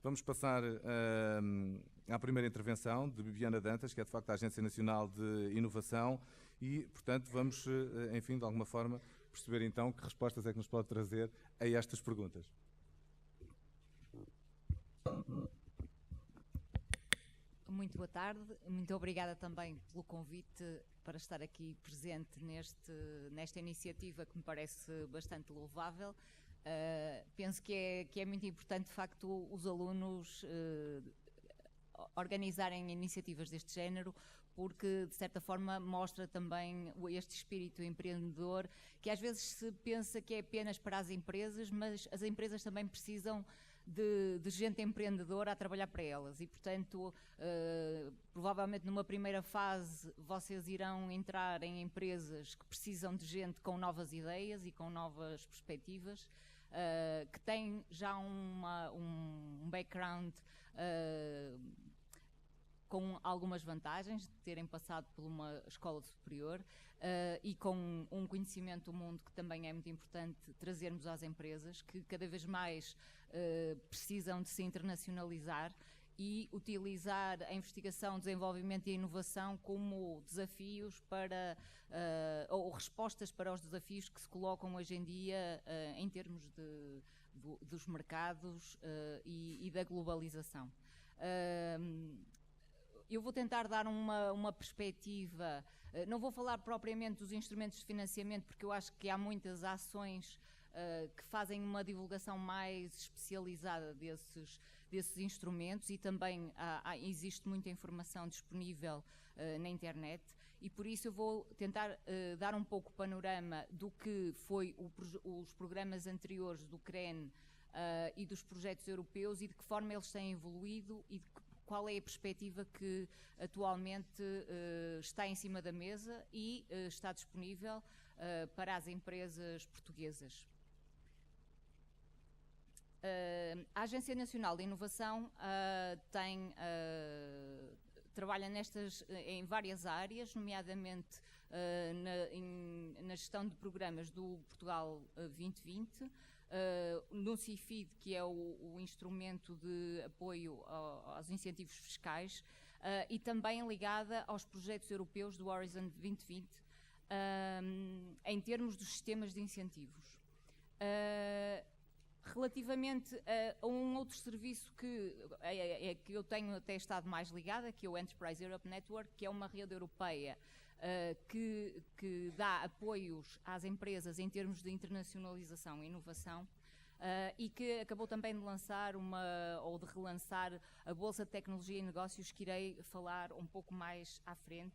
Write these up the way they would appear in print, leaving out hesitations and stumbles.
Vamos passar à primeira intervenção de Bibiana Dantas, que é de facto a Agência Nacional de Inovação e, portanto, vamos, enfim, de alguma forma, perceber então que respostas é que nos pode trazer a estas perguntas. Muito boa tarde, muito obrigada também pelo convite para estar aqui presente nesta iniciativa que me parece bastante louvável. Penso que é muito importante, de facto, os alunos organizarem iniciativas deste género, porque de certa forma mostra também este espírito empreendedor, que às vezes se pensa que é apenas para as empresas, mas as empresas também precisam de gente empreendedora a trabalhar para elas e, portanto, provavelmente numa primeira fase vocês irão entrar em empresas que precisam de gente com novas ideias e com novas perspectivas, que têm já um background com algumas vantagens de terem passado por uma escola superior e com um conhecimento do mundo que também é muito importante trazermos às empresas, que cada vez mais precisam de se internacionalizar e utilizar a investigação, desenvolvimento e a inovação como desafios para, ou respostas para os desafios que se colocam hoje em dia em termos dos mercados e da globalização. Eu vou tentar dar uma perspectiva, não vou falar propriamente dos instrumentos de financiamento, porque eu acho que há muitas ações que fazem uma divulgação mais especializada desses instrumentos e também existe muita informação disponível na internet e por isso eu vou tentar dar um pouco o panorama do que foi os programas anteriores do CREN e dos projetos europeus e de que forma eles têm evoluído e qual é a perspectiva que atualmente está em cima da mesa e está disponível para as empresas portuguesas. A Agência Nacional de Inovação trabalha em várias áreas, nomeadamente na gestão de programas do Portugal 2020, no CIFID, que é o instrumento de apoio aos incentivos fiscais, e também ligada aos projetos europeus do Horizon 2020, em termos dos sistemas de incentivos. Relativamente a um outro serviço que eu tenho até estado mais ligada, que é o Enterprise Europe Network, que é uma rede europeia que dá apoios às empresas em termos de internacionalização e inovação, e que acabou também de lançar ou de relançar a Bolsa de Tecnologia e Negócios, que irei falar um pouco mais à frente.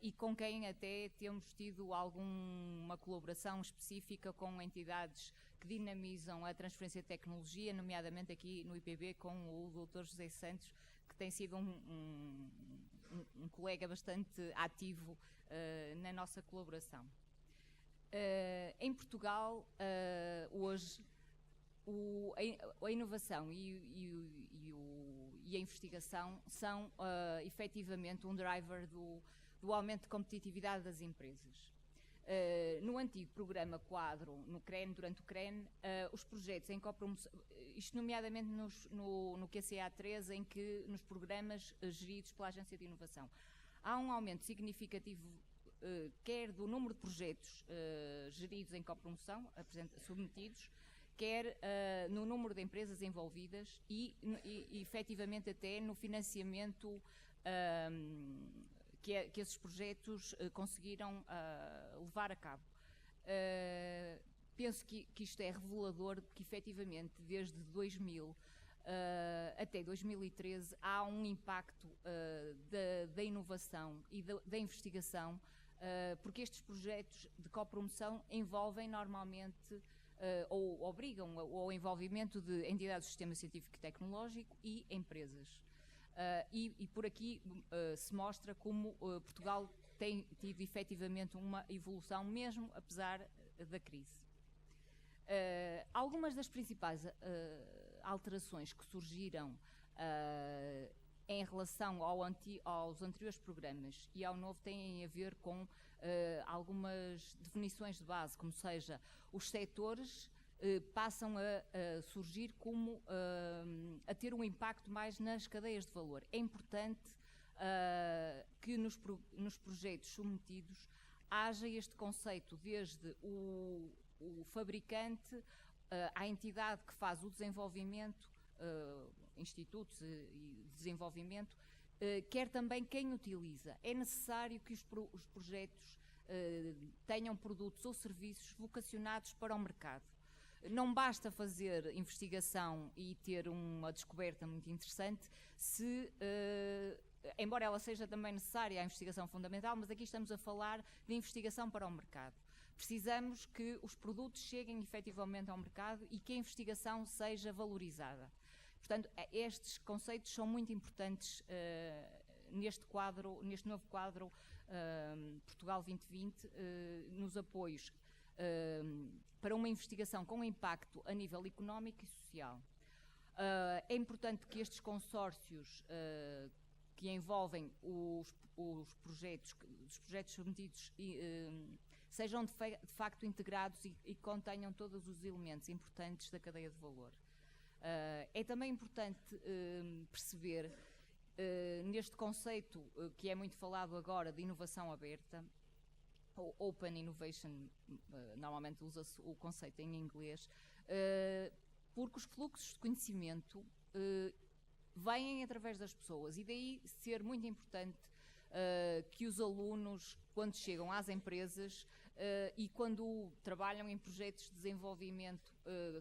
E com quem até temos tido alguma colaboração específica com entidades que dinamizam a transferência de tecnologia, nomeadamente aqui no IPB com o Dr. José Santos, que tem sido um colega bastante ativo na nossa colaboração. Em Portugal, hoje, a inovação e a investigação são efetivamente um driver do aumento de competitividade das empresas. No antigo programa quadro, no CREN, durante o CREN, os projetos em copromoção, isto nomeadamente no QCA3, em que nos programas geridos pela Agência de Inovação, há um aumento significativo quer do número de projetos geridos em copromoção, submetidos, quer no número de empresas envolvidas e efetivamente até no financiamento que esses projetos conseguiram levar a cabo. Penso que isto é revelador de que efetivamente desde 2000 até 2013 há um impacto da inovação e da investigação, porque estes projetos de copromoção envolvem normalmente ou obrigam ao envolvimento de entidades do sistema científico e tecnológico e empresas. E por aqui se mostra como Portugal tem tido efetivamente uma evolução, mesmo apesar da crise. Algumas das principais alterações que surgiram em relação aos anteriores programas e ao novo têm a ver com algumas definições de base, como seja os setores passam a surgir como a ter um impacto mais nas cadeias de valor. É importante que nos projetos submetidos haja este conceito desde o fabricante à entidade que faz o desenvolvimento, institutos e desenvolvimento, quer também quem utiliza. É necessário que os projetos tenham produtos ou serviços vocacionados para o mercado. Não basta fazer investigação e ter uma descoberta muito interessante se, embora ela seja também necessária, a investigação fundamental, mas aqui estamos a falar de investigação para o mercado. Precisamos que os produtos cheguem efetivamente ao mercado e que a investigação seja valorizada. Portanto, estes conceitos são muito importantes neste novo quadro Portugal 2020, nos apoios para uma investigação com impacto a nível económico e social. É importante que estes consórcios que envolvem os projetos submetidos sejam de facto integrados e contenham todos os elementos importantes da cadeia de valor. É também importante perceber, neste conceito que é muito falado agora de inovação aberta, ou Open Innovation, normalmente usa-se o conceito em inglês, porque os fluxos de conhecimento vêm através das pessoas e daí ser muito importante que os alunos, quando chegam às empresas e quando trabalham em projetos de desenvolvimento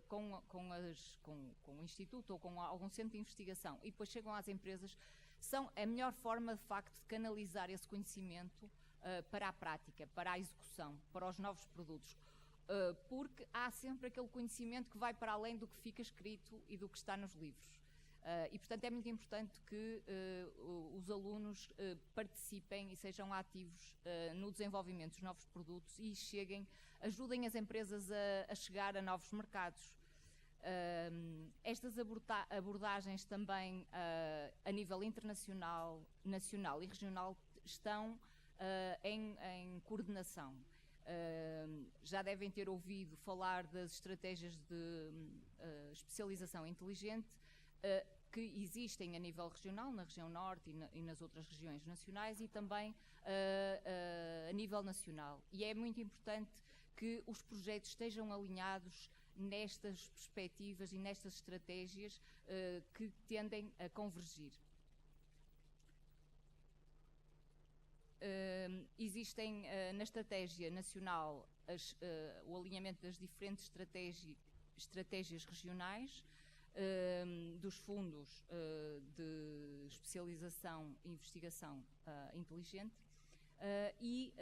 com o Instituto ou com algum centro de investigação e depois chegam às empresas, são a melhor forma, de facto, de canalizar esse conhecimento para a prática, para a execução, para os novos produtos. Porque há sempre aquele conhecimento que vai para além do que fica escrito e do que está nos livros. E, portanto, é muito importante que os alunos participem e sejam ativos no desenvolvimento dos novos produtos e ajudem as empresas a chegar a novos mercados. Estas abordagens também a nível internacional, nacional e regional estão em coordenação. Já devem ter ouvido falar das estratégias de especialização inteligente que existem a nível regional, na região norte e nas outras regiões nacionais e também a nível nacional. E é muito importante que os projetos estejam alinhados nestas perspectivas e nestas estratégias que tendem a convergir. Existem na estratégia nacional o alinhamento das diferentes estratégias regionais, dos fundos de especialização e investigação inteligente e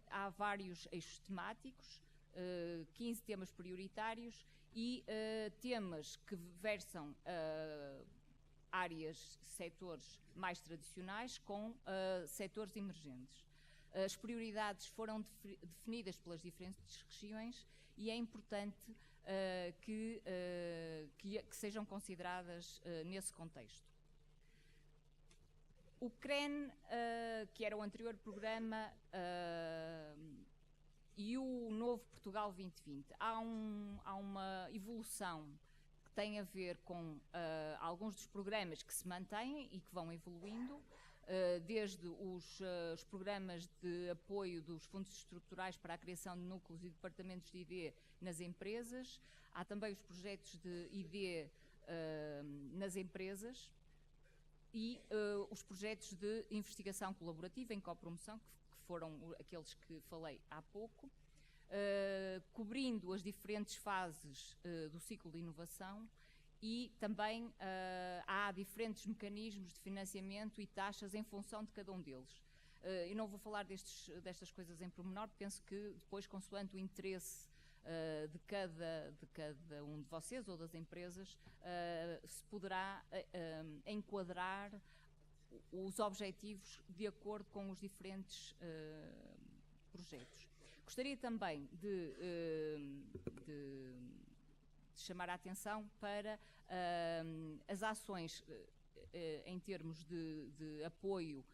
há vários eixos temáticos, 15 temas prioritários e temas que versam áreas, setores mais tradicionais com setores emergentes. As prioridades foram definidas pelas diferentes regiões e é importante que sejam consideradas nesse contexto. O CREN, que era o anterior programa, e o novo Portugal 2020, há uma evolução que tem a ver com alguns dos programas que se mantêm e que vão evoluindo, desde os programas de apoio dos fundos estruturais para a criação de núcleos e departamentos de ID nas empresas, há também os projetos de ID nas empresas e os projetos de investigação colaborativa em copromoção, que foram aqueles que falei há pouco, cobrindo as diferentes fases do ciclo de inovação. E também há diferentes mecanismos de financiamento e taxas em função de cada um deles. Eu não vou falar destas coisas em pormenor, porque penso que depois, consoante o interesse de cada um de vocês ou das empresas, se poderá enquadrar os objetivos de acordo com os diferentes projetos. Gostaria também de chamar a atenção para as ações em termos de apoio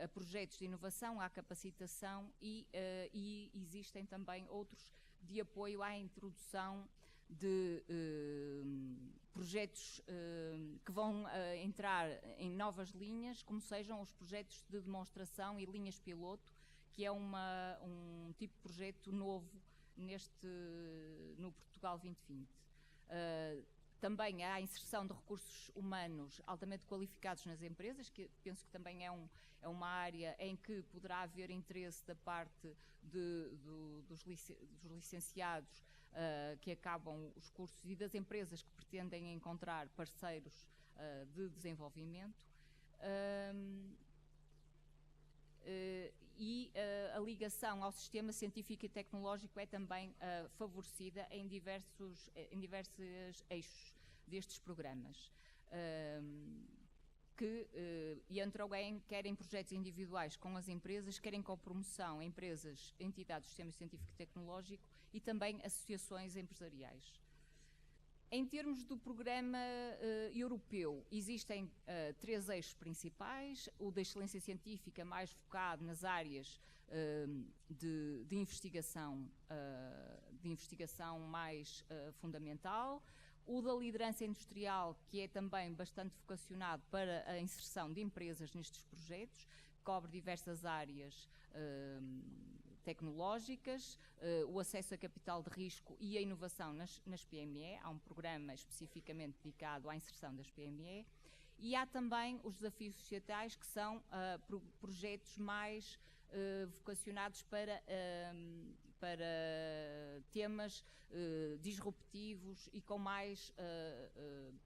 a projetos de inovação, à capacitação e existem também outros de apoio à introdução de projetos que vão entrar em novas linhas, como sejam os projetos de demonstração e linhas piloto, que é um tipo de projeto novo no Portugal 2020. Também há a inserção de recursos humanos altamente qualificados nas empresas, que penso que também é uma área em que poderá haver interesse da parte dos licenciados que acabam os cursos e das empresas que pretendem encontrar parceiros de desenvolvimento. A ligação ao sistema científico e tecnológico é também favorecida em diversos eixos destes programas, que entram quer em projetos individuais com as empresas, quer em copromoção, empresas, entidades do sistema científico e tecnológico e também associações empresariais. Em termos do programa europeu, existem 3 eixos principais: o da excelência científica, mais focado nas áreas de investigação mais fundamental; o da liderança industrial, que é também bastante vocacionado para a inserção de empresas nestes projetos, cobre diversas áreas tecnológicas, o acesso a capital de risco e a inovação nas PME. Há um programa especificamente dedicado à inserção das PME. E há também os desafios societais, que são projetos mais vocacionados para temas disruptivos e com mais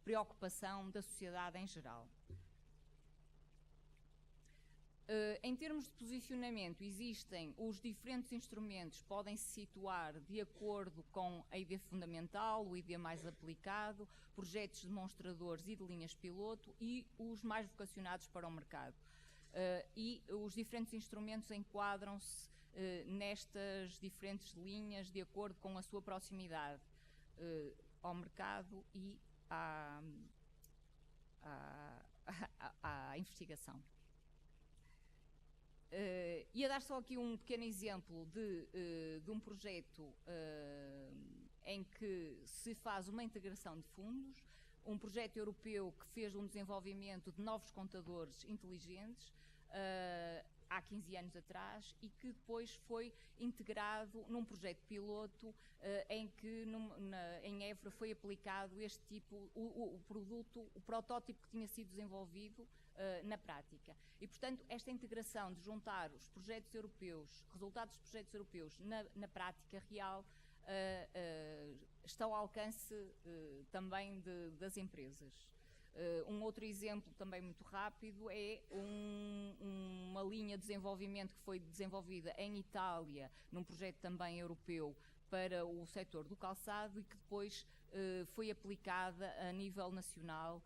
preocupação da sociedade em geral. Em termos de posicionamento, existem os diferentes instrumentos, podem se situar de acordo com a ideia fundamental, o ID mais aplicado, projetos demonstradores e de linhas piloto e os mais vocacionados para o mercado. E os diferentes instrumentos enquadram-se nestas diferentes linhas de acordo com a sua proximidade ao mercado e à investigação. Ia dar só aqui um pequeno exemplo de um projeto em que se faz uma integração de fundos, um projeto europeu que fez um desenvolvimento de novos contadores inteligentes há 15 anos atrás e que depois foi integrado num projeto piloto em que em Évora foi aplicado este tipo, o protótipo que tinha sido desenvolvido na prática. E, portanto, esta integração de juntar os projetos europeus, resultados dos projetos europeus na prática real, está ao alcance também das empresas. Um outro exemplo também muito rápido é uma linha de desenvolvimento que foi desenvolvida em Itália, num projeto também europeu para o setor do calçado e que depois foi aplicada a nível nacional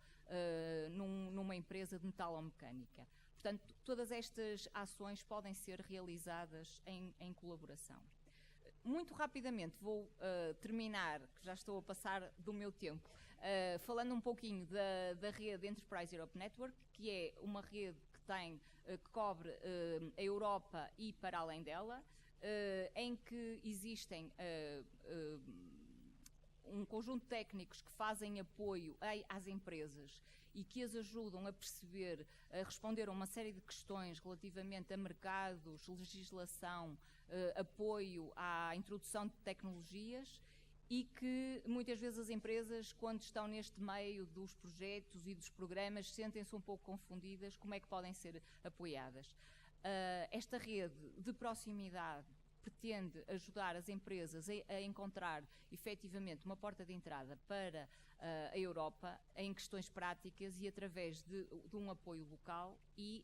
numa empresa de metalomecânica. Portanto, todas estas ações podem ser realizadas em colaboração. Muito rapidamente vou terminar, que já estou a passar do meu tempo, falando um pouquinho da rede Enterprise Europe Network, que é uma rede que cobre a Europa e para além dela, em que existem um conjunto de técnicos que fazem apoio às empresas e que as ajudam a perceber, a responder a uma série de questões relativamente a mercados, legislação, apoio à introdução de tecnologias, e que muitas vezes as empresas, quando estão neste meio dos projetos e dos programas, sentem-se um pouco confundidas como é que podem ser apoiadas. Esta rede de proximidade pretende ajudar as empresas a encontrar efetivamente uma porta de entrada para a Europa em questões práticas e através de um apoio local e,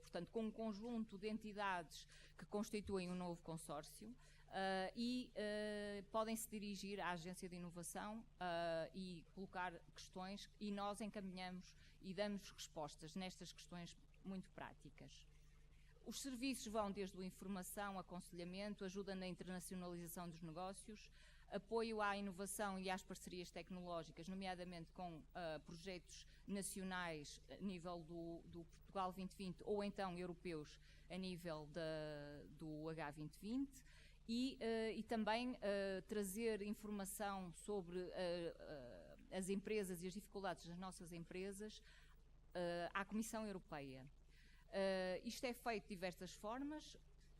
portanto, com um conjunto de entidades que constituem um novo consórcio e podem se dirigir à Agência de Inovação e colocar questões e nós encaminhamos e damos respostas nestas questões muito práticas. Os serviços vão desde a informação, aconselhamento, ajuda na internacionalização dos negócios, apoio à inovação e às parcerias tecnológicas, nomeadamente com projetos nacionais a nível do Portugal 2020 ou então europeus a nível do H2020, e também trazer informação sobre as empresas e as dificuldades das nossas empresas à Comissão Europeia. Isto é feito de diversas formas,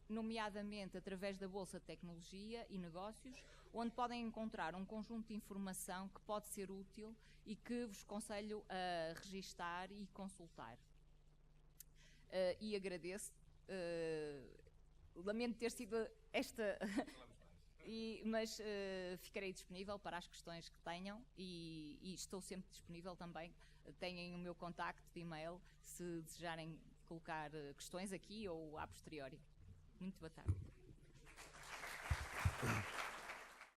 nomeadamente através da Bolsa de Tecnologia e Negócios, onde podem encontrar um conjunto de informação que pode ser útil e que vos aconselho a registar e consultar. E agradeço. Lamento ter sido esta... mas ficarei disponível para as questões que tenham e estou sempre disponível também. Têm o meu contacto de e-mail se desejarem colocar questões aqui ou a posteriori. Muito boa tarde.